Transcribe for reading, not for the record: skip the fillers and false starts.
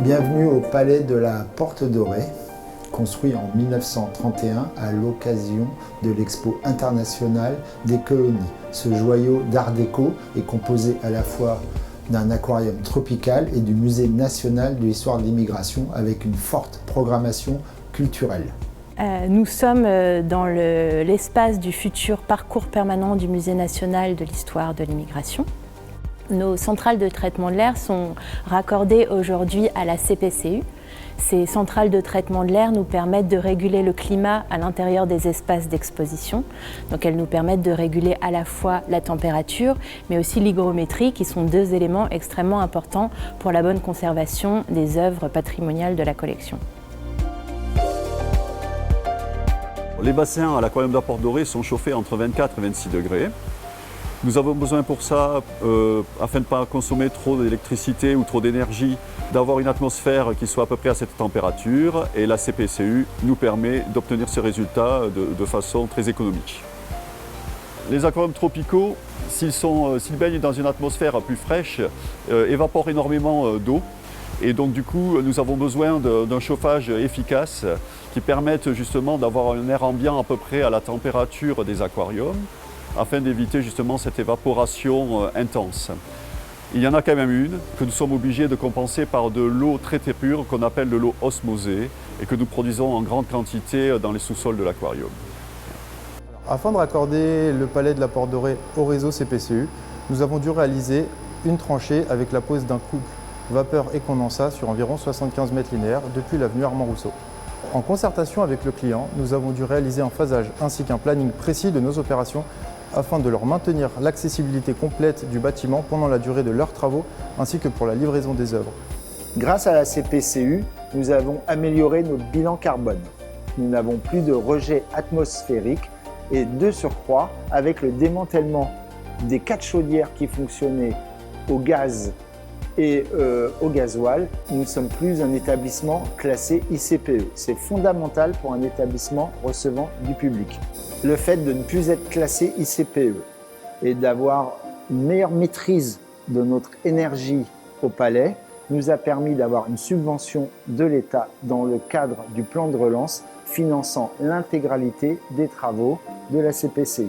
Bienvenue au palais de la Porte Dorée, construit en 1931 à l'occasion de l'Expo internationale des colonies. Ce joyau d'art déco est composé à la fois d'un aquarium tropical et du Musée national de l'histoire de l'immigration avec une forte programmation culturelle. Nous sommes dans l'espace du futur parcours permanent du Musée national de l'histoire de l'immigration. Nos centrales de traitement de l'air sont raccordées aujourd'hui à la CPCU. Ces centrales de traitement de l'air nous permettent de réguler le climat à l'intérieur des espaces d'exposition. Donc elles nous permettent de réguler à la fois la température, mais aussi l'hygrométrie, qui sont deux éléments extrêmement importants pour la bonne conservation des œuvres patrimoniales de la collection. Les bassins à l'aquarium de la Porte Dorée sont chauffés entre 24 et 26 degrés. Nous avons besoin pour ça, afin de ne pas consommer trop d'électricité ou trop d'énergie, d'avoir une atmosphère qui soit à peu près à cette température, et la CPCU nous permet d'obtenir ce résultat de façon très économique. Les aquariums tropicaux, s'ils baignent dans une atmosphère plus fraîche, évaporent énormément d'eau. Et donc du coup, nous avons besoin d'un chauffage efficace qui permette justement d'avoir un air ambiant à peu près à la température des aquariums, afin d'éviter justement cette évaporation intense. Il y en a quand même une que nous sommes obligés de compenser par de l'eau très très pure qu'on appelle de l'eau osmosée et que nous produisons en grande quantité dans les sous-sols de l'aquarium. Afin de raccorder le palais de la Porte Dorée au réseau CPCU, nous avons dû réaliser une tranchée avec la pose d'un couple vapeur et condensat sur environ 75 mètres linéaires depuis l'avenue Armand-Rousseau. En concertation avec le client, nous avons dû réaliser un phasage ainsi qu'un planning précis de nos opérations afin de leur maintenir l'accessibilité complète du bâtiment pendant la durée de leurs travaux ainsi que pour la livraison des œuvres. Grâce à la CPCU, nous avons amélioré notre bilan carbone. Nous n'avons plus de rejet atmosphérique et de surcroît, avec le démantèlement des 4 chaudières qui fonctionnaient au gaz et au gasoil, nous ne sommes plus un établissement classé ICPE. C'est fondamental pour un établissement recevant du public. Le fait de ne plus être classé ICPE et d'avoir une meilleure maîtrise de notre énergie au palais nous a permis d'avoir une subvention de l'État dans le cadre du plan de relance finançant l'intégralité des travaux de la CPCU.